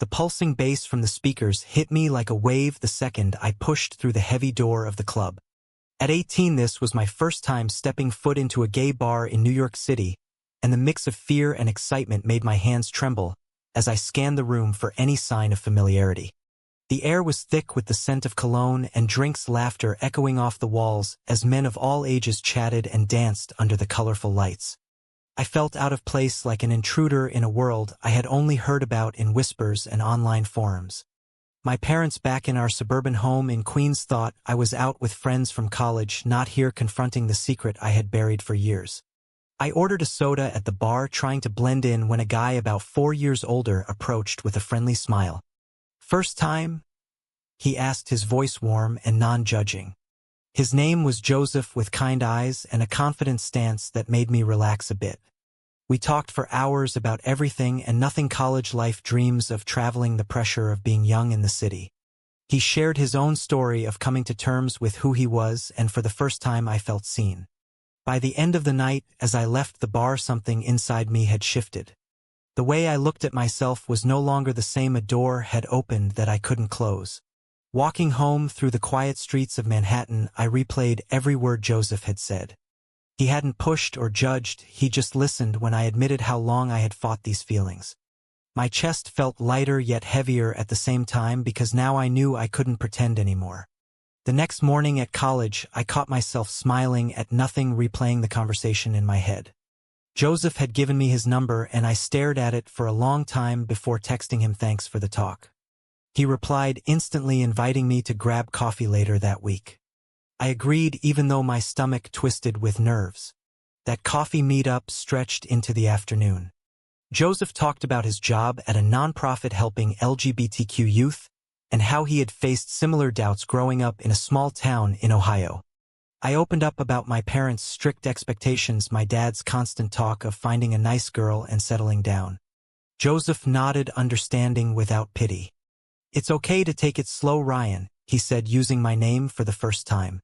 The pulsing bass from the speakers hit me like a wave the second I pushed through the heavy door of the club. At 18, this was my first time stepping foot into a gay bar in New York City, and the mix of fear and excitement made my hands tremble as I scanned the room for any sign of familiarity. The air was thick with the scent of cologne and drinks, laughter echoing off the walls as men of all ages chatted and danced under the colorful lights. I felt out of place, like an intruder in a world I had only heard about in whispers and online forums. My parents back in our suburban home in Queens thought I was out with friends from college, not here confronting the secret I had buried for years. I ordered a soda at the bar, trying to blend in, when a guy about 4 years older approached with a friendly smile. "First time?" he asked, his voice warm and non-judging. His name was Joseph, with kind eyes and a confident stance that made me relax a bit. We talked for hours about everything and nothing: college life, dreams of traveling, the pressure of being young in the city. He shared his own story of coming to terms with who he was, and for the first time I felt seen. By the end of the night, as I left the bar, something inside me had shifted. The way I looked at myself was no longer the same. A door had opened that I couldn't close. Walking home through the quiet streets of Manhattan, I replayed every word Joseph had said. He hadn't pushed or judged, he just listened when I admitted how long I had fought these feelings. My chest felt lighter yet heavier at the same time, because now I knew I couldn't pretend anymore. The next morning at college, I caught myself smiling at nothing, replaying the conversation in my head. Joseph had given me his number, and I stared at it for a long time before texting him thanks for the talk. He replied instantly, inviting me to grab coffee later that week. I agreed, even though my stomach twisted with nerves. That coffee meetup stretched into the afternoon. Joseph talked about his job at a nonprofit helping LGBTQ youth, and how he had faced similar doubts growing up in a small town in Ohio. I opened up about my parents' strict expectations, my dad's constant talk of finding a nice girl and settling down. Joseph nodded, understanding without pity. "It's okay to take it slow, Ryan," he said, using my name for the first time.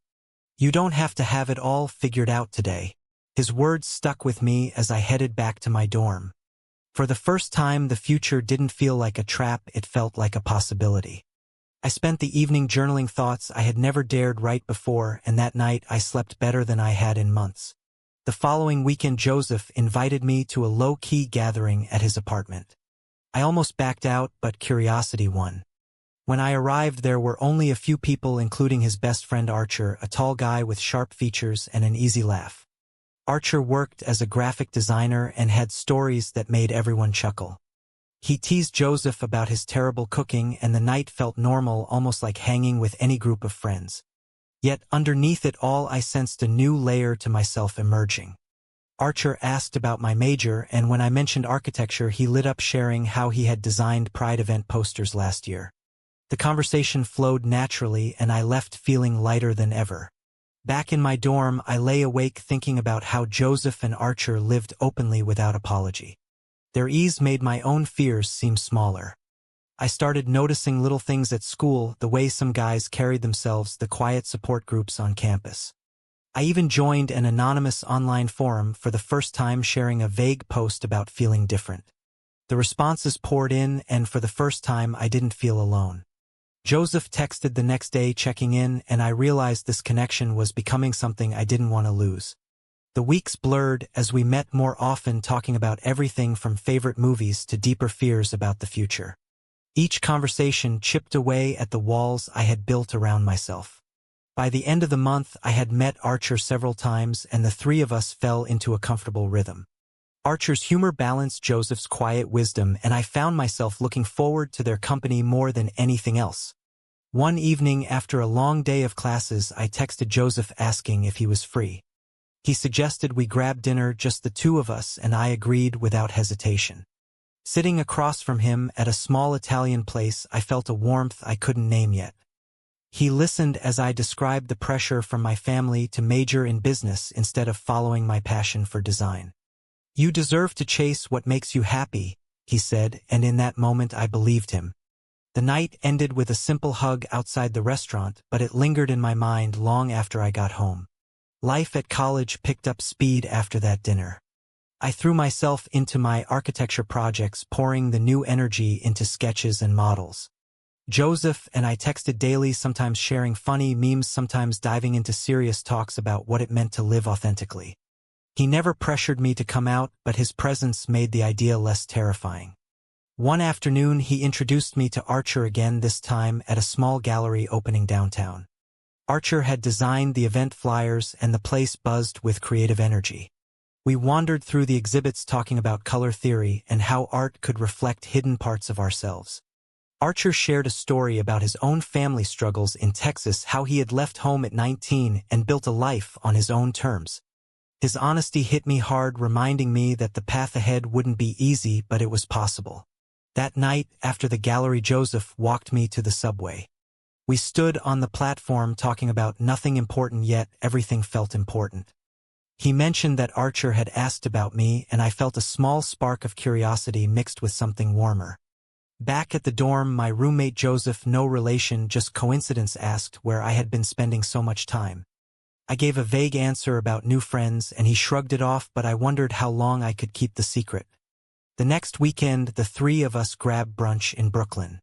"You don't have to have it all figured out today." His words stuck with me as I headed back to my dorm. For the first time, the future didn't feel like a trap, it felt like a possibility. I spent the evening journaling thoughts I had never dared write before, and that night I slept better than I had in months. The following weekend, Joseph invited me to a low-key gathering at his apartment. I almost backed out, but curiosity won. When I arrived, there were only a few people, including his best friend Archer, a tall guy with sharp features and an easy laugh. Archer worked as a graphic designer and had stories that made everyone chuckle. He teased Joseph about his terrible cooking, and the night felt normal, almost like hanging with any group of friends. Yet underneath it all, I sensed a new layer to myself emerging. Archer asked about my major, and when I mentioned architecture, he lit up, sharing how he had designed Pride event posters last year. The conversation flowed naturally, and I left feeling lighter than ever. Back in my dorm, I lay awake thinking about how Joseph and Archer lived openly without apology. Their ease made my own fears seem smaller. I started noticing little things at school, the way some guys carried themselves, the quiet support groups on campus. I even joined an anonymous online forum for the first time, sharing a vague post about feeling different. The responses poured in, and for the first time I didn't feel alone. Joseph texted the next day, checking in, and I realized this connection was becoming something I didn't want to lose. The weeks blurred as we met more often, talking about everything from favorite movies to deeper fears about the future. Each conversation chipped away at the walls I had built around myself. By the end of the month, I had met Archer several times, and the three of us fell into a comfortable rhythm. Archer's humor balanced Joseph's quiet wisdom, and I found myself looking forward to their company more than anything else. One evening, after a long day of classes, I texted Joseph asking if he was free. He suggested we grab dinner, just the two of us, and I agreed without hesitation. Sitting across from him at a small Italian place, I felt a warmth I couldn't name yet. He listened as I described the pressure from my family to major in business instead of following my passion for design. "You deserve to chase what makes you happy," he said, and in that moment I believed him. The night ended with a simple hug outside the restaurant, but it lingered in my mind long after I got home. Life at college picked up speed after that dinner. I threw myself into my architecture projects, pouring the new energy into sketches and models. Joseph and I texted daily, sometimes sharing funny memes, sometimes diving into serious talks about what it meant to live authentically. He never pressured me to come out, but his presence made the idea less terrifying. One afternoon, he introduced me to Archer again, this time at a small gallery opening downtown. Archer had designed the event flyers, and the place buzzed with creative energy. We wandered through the exhibits, talking about color theory and how art could reflect hidden parts of ourselves. Archer shared a story about his own family struggles in Texas, how he had left home at 19 and built a life on his own terms. His honesty hit me hard, reminding me that the path ahead wouldn't be easy, but it was possible. That night, after the gallery, Joseph walked me to the subway. We stood on the platform talking about nothing important, yet everything felt important. He mentioned that Archer had asked about me, and I felt a small spark of curiosity mixed with something warmer. Back at the dorm, my roommate Joseph, no relation, just coincidence, asked where I had been spending so much time. I gave a vague answer about new friends, and he shrugged it off, but I wondered how long I could keep the secret. The next weekend, the three of us grabbed brunch in Brooklyn.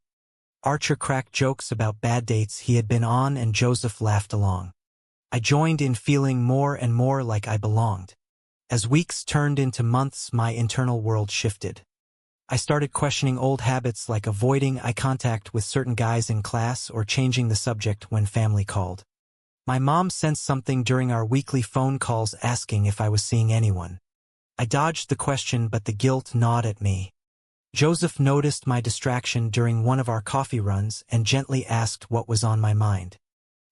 Archer cracked jokes about bad dates he had been on, and Joseph laughed along. I joined in, feeling more and more like I belonged. As weeks turned into months, my internal world shifted. I started questioning old habits, like avoiding eye contact with certain guys in class or changing the subject when family called. My mom sensed something during our weekly phone calls, asking if I was seeing anyone. I dodged the question, but the guilt gnawed at me. Joseph noticed my distraction during one of our coffee runs and gently asked what was on my mind.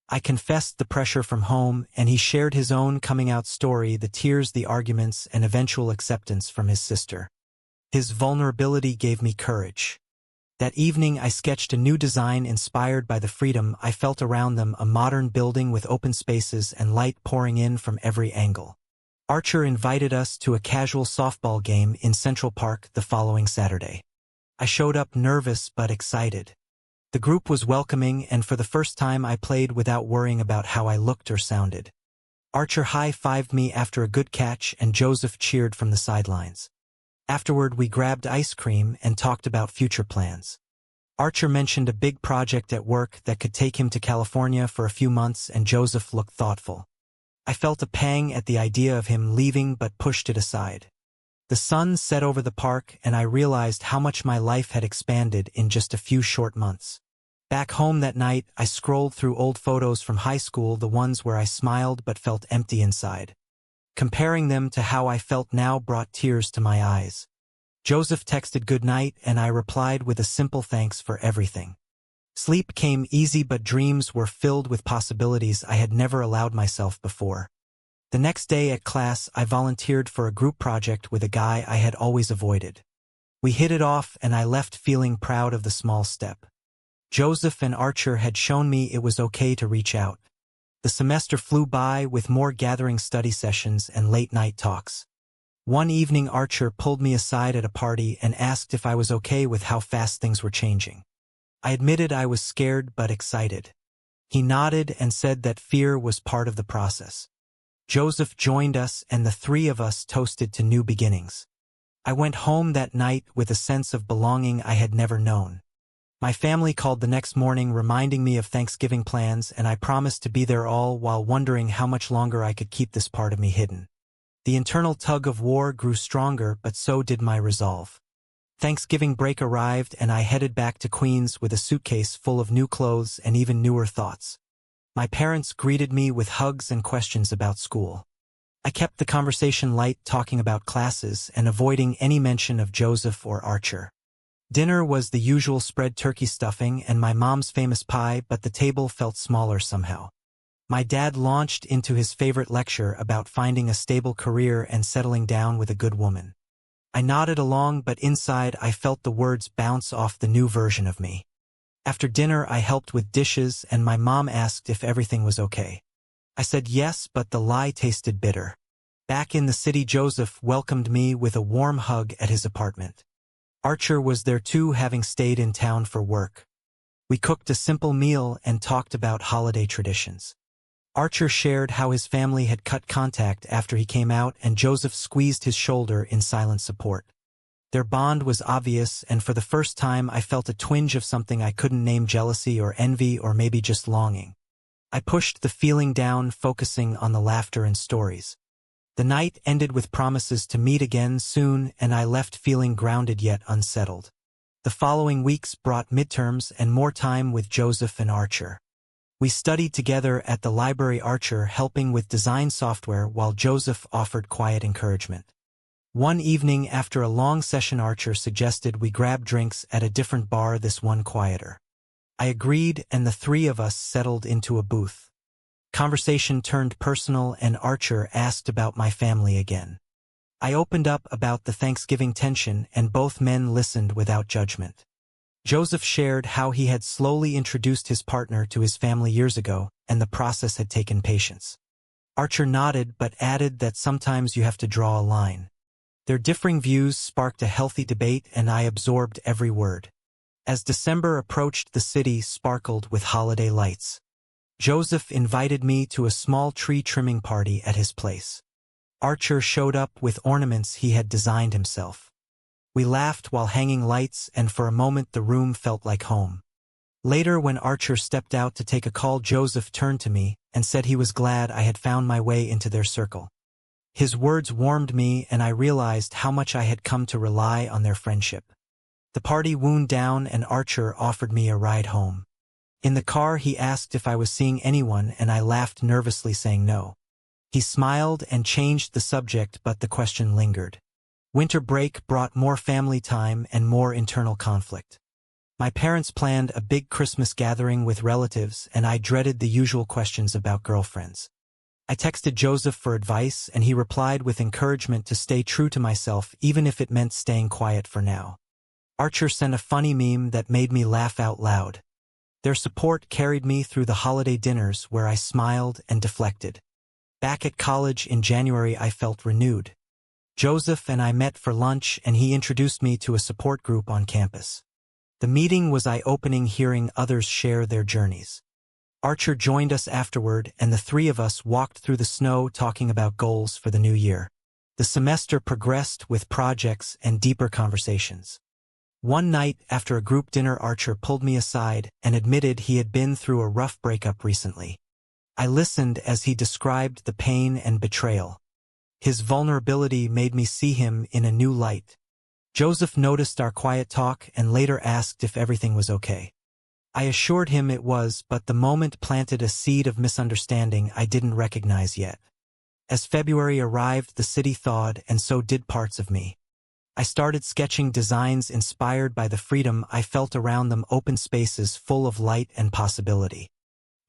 I confessed the pressure from home, and he shared his own coming-out story, the tears, the arguments, and eventual acceptance from his sister. His vulnerability gave me courage. That evening, I sketched a new design inspired by the freedom I felt around them, a modern building with open spaces and light pouring in from every angle. Archer invited us to a casual softball game in Central Park the following Saturday. I showed up nervous but excited. The group was welcoming, and for the first time I played without worrying about how I looked or sounded. Archer high-fived me after a good catch, and Joseph cheered from the sidelines. Afterward, we grabbed ice cream and talked about future plans. Archer mentioned a big project at work that could take him to California for a few months, and Joseph looked thoughtful. I felt a pang at the idea of him leaving, but pushed it aside. The sun set over the park, and I realized how much my life had expanded in just a few short months. Back home that night, I scrolled through old photos from high school, the ones where I smiled but felt empty inside. Comparing them to how I felt now brought tears to my eyes. Joseph texted good night, and I replied with a simple thanks for everything. Sleep came easy, but dreams were filled with possibilities I had never allowed myself before. The next day at class, I volunteered for a group project with a guy I had always avoided. We hit it off, and I left feeling proud of the small step. Joseph and Archer had shown me it was okay to reach out. The semester flew by, with more gathering, study sessions, and late-night talks. One evening, Archer pulled me aside at a party and asked if I was okay with how fast things were changing. I admitted I was scared but excited. He nodded and said that fear was part of the process. Joseph joined us, and the three of us toasted to new beginnings. I went home that night with a sense of belonging I had never known. My family called the next morning, reminding me of Thanksgiving plans, and I promised to be there, all while wondering how much longer I could keep this part of me hidden. The internal tug of war grew stronger, but so did my resolve. Thanksgiving break arrived, and I headed back to Queens with a suitcase full of new clothes and even newer thoughts. My parents greeted me with hugs and questions about school. I kept the conversation light, talking about classes and avoiding any mention of Joseph or Archer. Dinner was the usual spread: turkey stuffing and my mom's famous pie, but the table felt smaller somehow. My dad launched into his favorite lecture about finding a stable career and settling down with a good woman. I nodded along, but inside I felt the words bounce off the new version of me. After dinner, I helped with dishes, and my mom asked if everything was okay. I said yes, but the lie tasted bitter. Back in the city, Joseph welcomed me with a warm hug at his apartment. Archer was there too, having stayed in town for work. We cooked a simple meal and talked about holiday traditions. Archer shared how his family had cut contact after he came out, and Joseph squeezed his shoulder in silent support. Their bond was obvious, and for the first time I felt a twinge of something I couldn't name: jealousy or envy or maybe just longing. I pushed the feeling down, focusing on the laughter and stories. The night ended with promises to meet again soon, and I left feeling grounded yet unsettled. The following weeks brought midterms and more time with Joseph and Archer. We studied together at the library, Archer helping with design software while Joseph offered quiet encouragement. One evening after a long session, Archer suggested we grab drinks at a different bar, this one quieter. I agreed, and the three of us settled into a booth. Conversation turned personal, and Archer asked about my family again. I opened up about the Thanksgiving tension, and both men listened without judgment. Joseph shared how he had slowly introduced his partner to his family years ago, and the process had taken patience. Archer nodded but added that sometimes you have to draw a line. Their differing views sparked a healthy debate, and I absorbed every word. As December approached, the city sparkled with holiday lights. Joseph invited me to a small tree trimming party at his place. Archer showed up with ornaments he had designed himself. We laughed while hanging lights, and for a moment the room felt like home. Later, when Archer stepped out to take a call, Joseph turned to me and said he was glad I had found my way into their circle. His words warmed me, and I realized how much I had come to rely on their friendship. The party wound down, and Archer offered me a ride home. In the car, he asked if I was seeing anyone, and I laughed nervously, saying no. He smiled and changed the subject, but the question lingered. Winter break brought more family time and more internal conflict. My parents planned a big Christmas gathering with relatives, and I dreaded the usual questions about girlfriends. I texted Joseph for advice, and he replied with encouragement to stay true to myself, even if it meant staying quiet for now. Archer sent a funny meme that made me laugh out loud. Their support carried me through the holiday dinners, where I smiled and deflected. Back at college in January, I felt renewed. Joseph and I met for lunch, and he introduced me to a support group on campus. The meeting was eye-opening, hearing others share their journeys. Archer joined us afterward, and the three of us walked through the snow talking about goals for the new year. The semester progressed with projects and deeper conversations. One night, after a group dinner, Archer pulled me aside and admitted he had been through a rough breakup recently. I listened as he described the pain and betrayal. His vulnerability made me see him in a new light. Joseph noticed our quiet talk and later asked if everything was okay. I assured him it was, but the moment planted a seed of misunderstanding I didn't recognize yet. As February arrived, the city thawed, and so did parts of me. I started sketching designs inspired by the freedom I felt around them, open spaces full of light and possibility.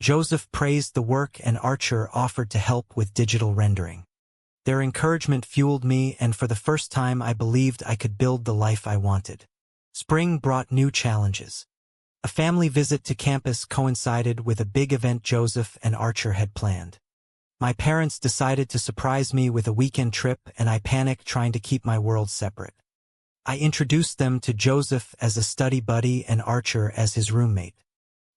Joseph praised the work, and Archer offered to help with digital rendering. Their encouragement fueled me, and for the first time I believed I could build the life I wanted. Spring brought new challenges. A family visit to campus coincided with a big event Joseph and Archer had planned. My parents decided to surprise me with a weekend trip, and I panicked, trying to keep my worlds separate. I introduced them to Joseph as a study buddy and Archer as his roommate.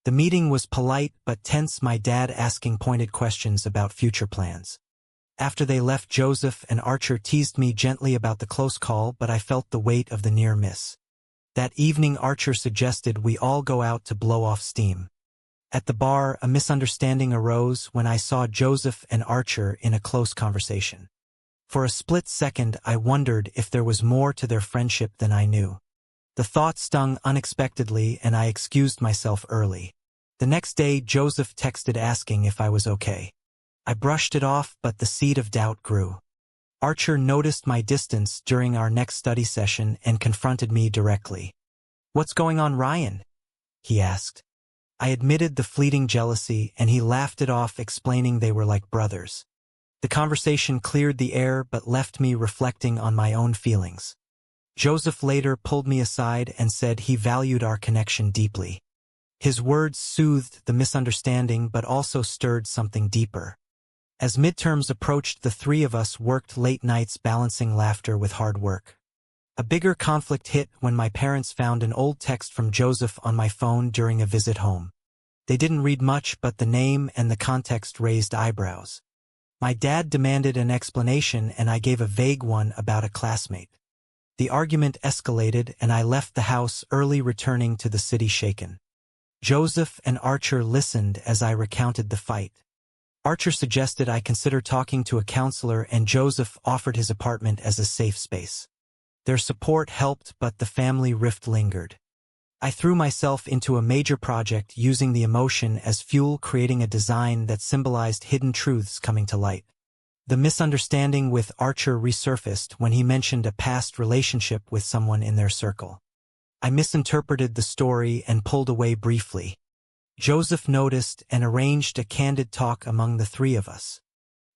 The meeting was polite but tense, my dad asking pointed questions about future plans. After they left, Joseph and Archer teased me gently about the close call, but I felt the weight of the near miss. That evening, Archer suggested we all go out to blow off steam. At the bar, a misunderstanding arose when I saw Joseph and Archer in a close conversation. For a split second, I wondered if there was more to their friendship than I knew. The thought stung unexpectedly, and I excused myself early. The next day, Joseph texted asking if I was okay. I brushed it off, but the seed of doubt grew. Archer noticed my distance during our next study session and confronted me directly. "What's going on, Ryan?" he asked. I admitted the fleeting jealousy, and he laughed it off, explaining they were like brothers. The conversation cleared the air but left me reflecting on my own feelings. Joseph later pulled me aside and said he valued our connection deeply. His words soothed the misunderstanding but also stirred something deeper. As midterms approached, the three of us worked late nights, balancing laughter with hard work. A bigger conflict hit when my parents found an old text from Joseph on my phone during a visit home. They didn't read much, but the name and the context raised eyebrows. My dad demanded an explanation, and I gave a vague one about a classmate. The argument escalated, and I left the house early, returning to the city shaken. Joseph and Archer listened as I recounted the fight. Archer suggested I consider talking to a counselor, and Joseph offered his apartment as a safe space. Their support helped, but the family rift lingered. I threw myself into a major project, using the emotion as fuel, creating a design that symbolized hidden truths coming to light. The misunderstanding with Archer resurfaced when he mentioned a past relationship with someone in their circle. I misinterpreted the story and pulled away briefly. Joseph noticed and arranged a candid talk among the three of us.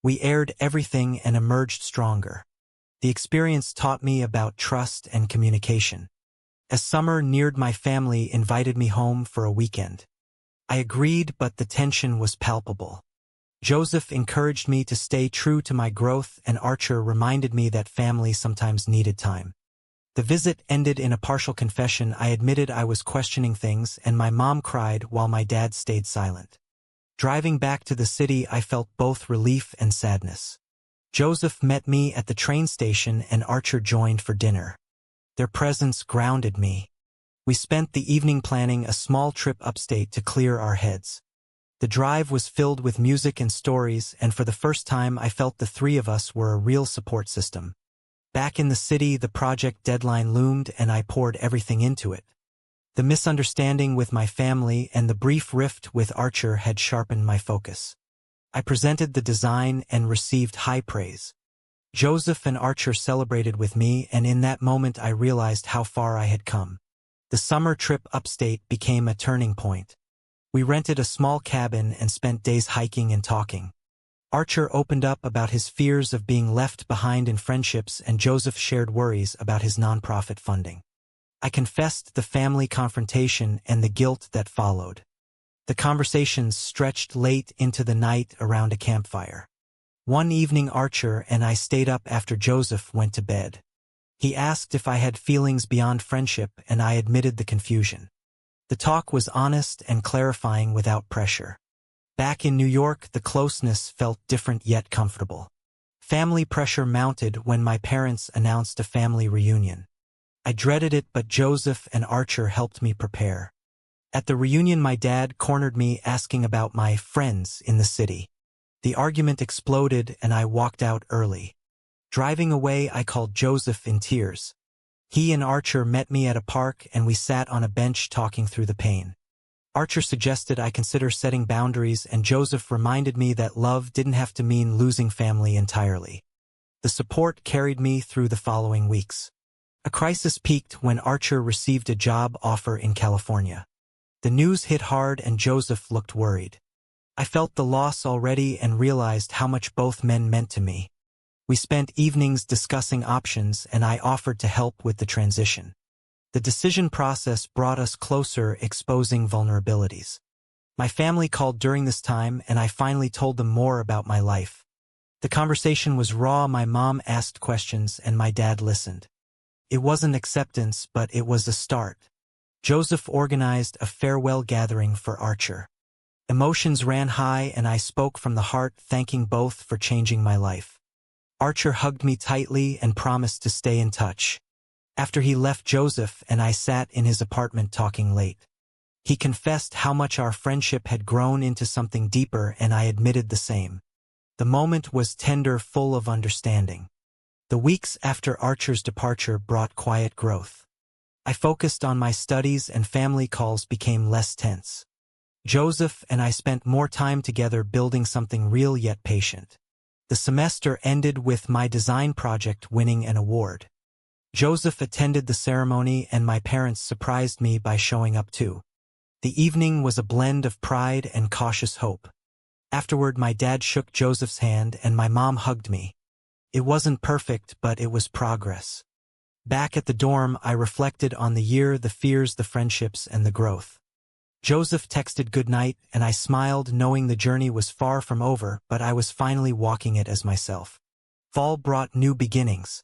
We aired everything and emerged stronger. The experience taught me about trust and communication. As summer neared, my family invited me home for a weekend. I agreed, but the tension was palpable. Joseph encouraged me to stay true to my growth, and Archer reminded me that family sometimes needed time. The visit ended in a partial confession. I admitted I was questioning things, and my mom cried while my dad stayed silent. Driving back to the city, I felt both relief and sadness. Joseph met me at the train station, and Archer joined for dinner. Their presence grounded me. We spent the evening planning a small trip upstate to clear our heads. The drive was filled with music and stories, and for the first time I felt the three of us were a real support system. Back in the city, the project deadline loomed, and I poured everything into it. The misunderstanding with my family and the brief rift with Archer had sharpened my focus. I presented the design and received high praise. Joseph and Archer celebrated with me, and in that moment I realized how far I had come. The summer trip upstate became a turning point. We rented a small cabin and spent days hiking and talking. Archer opened up about his fears of being left behind in friendships, and Joseph shared worries about his nonprofit funding. I confessed the family confrontation and the guilt that followed. The conversations stretched late into the night around a campfire. One evening, Archer and I stayed up after Joseph went to bed. He asked if I had feelings beyond friendship, and I admitted the confusion. The talk was honest and clarifying without pressure. Back in New York, the closeness felt different yet comfortable. Family pressure mounted when my parents announced a family reunion. I dreaded it, but Joseph and Archer helped me prepare. At the reunion, my dad cornered me, asking about my friends in the city. The argument exploded, and I walked out early. Driving away, I called Joseph in tears. He and Archer met me at a park, and we sat on a bench talking through the pain. Archer suggested I consider setting boundaries, and Joseph reminded me that love didn't have to mean losing family entirely. The support carried me through the following weeks. A crisis peaked when Archer received a job offer in California. The news hit hard, and Joseph looked worried. I felt the loss already and realized how much both men meant to me. We spent evenings discussing options, and I offered to help with the transition. The decision process brought us closer, exposing vulnerabilities. My family called during this time, and I finally told them more about my life. The conversation was raw. My mom asked questions, and my dad listened. It wasn't acceptance, but it was a start. Joseph organized a farewell gathering for Archer. Emotions ran high, and I spoke from the heart, thanking both for changing my life. Archer hugged me tightly and promised to stay in touch. After he left, Joseph and I sat in his apartment talking late. He confessed how much our friendship had grown into something deeper, and I admitted the same. The moment was tender, full of understanding. The weeks after Archer's departure brought quiet growth. I focused on my studies, and family calls became less tense. Joseph and I spent more time together, building something real yet patient. The semester ended with my design project winning an award. Joseph attended the ceremony, and my parents surprised me by showing up too. The evening was a blend of pride and cautious hope. Afterward, my dad shook Joseph's hand, and my mom hugged me. It wasn't perfect, but it was progress. Back at the dorm, I reflected on the year, the fears, the friendships, and the growth. Joseph texted goodnight, and I smiled, knowing the journey was far from over, but I was finally walking it as myself. Fall brought new beginnings.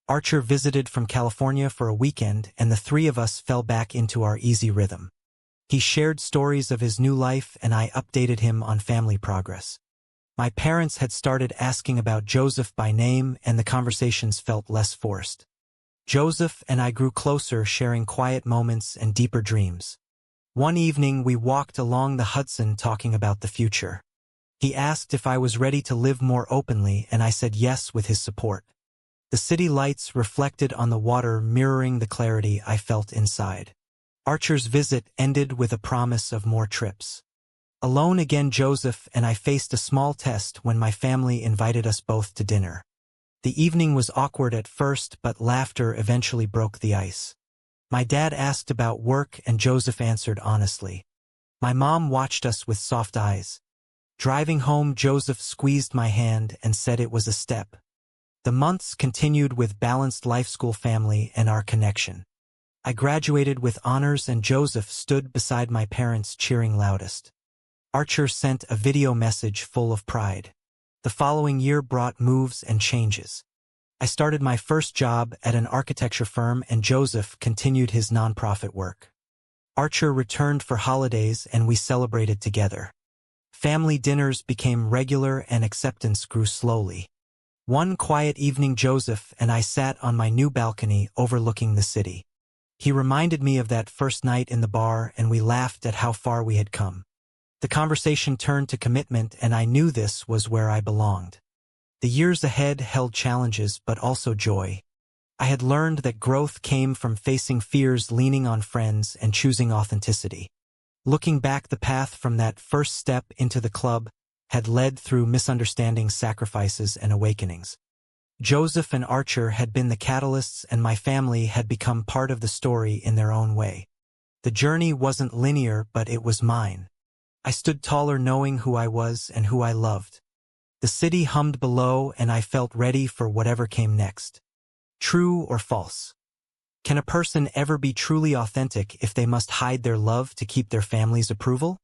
Archer visited from California for a weekend, and the three of us fell back into our easy rhythm. He shared stories of his new life and I updated him on family progress. My parents had started asking about Joseph by name and the conversations felt less forced. Joseph and I grew closer, sharing quiet moments and deeper dreams. One evening we walked along the Hudson talking about the future. He asked if I was ready to live more openly and I said yes with his support. The city lights reflected on the water, mirroring the clarity I felt inside. Archer's visit ended with a promise of more trips. Alone again, Joseph and I faced a small test when my family invited us both to dinner. The evening was awkward at first, but laughter eventually broke the ice. My dad asked about work and Joseph answered honestly. My mom watched us with soft eyes. Driving home, Joseph squeezed my hand and said it was a step. The months continued with balanced life, school, family, and our connection. I graduated with honors and Joseph stood beside my parents cheering loudest. Archer sent a video message full of pride. The following year brought moves and changes. I started my first job at an architecture firm and Joseph continued his nonprofit work. Archer returned for holidays and we celebrated together. Family dinners became regular and acceptance grew slowly. One quiet evening, Joseph and I sat on my new balcony overlooking the city. He reminded me of that first night in the bar and we laughed at how far we had come. The conversation turned to commitment and I knew this was where I belonged. The years ahead held challenges but also joy. I had learned that growth came from facing fears, leaning on friends, and choosing authenticity. Looking back, the path from that first step into the club had led through misunderstandings, sacrifices, and awakenings. Joseph and Archer had been the catalysts and my family had become part of the story in their own way. The journey wasn't linear, but it was mine. I stood taller knowing who I was and who I loved. The city hummed below and I felt ready for whatever came next. True or false? Can a person ever be truly authentic if they must hide their love to keep their family's approval?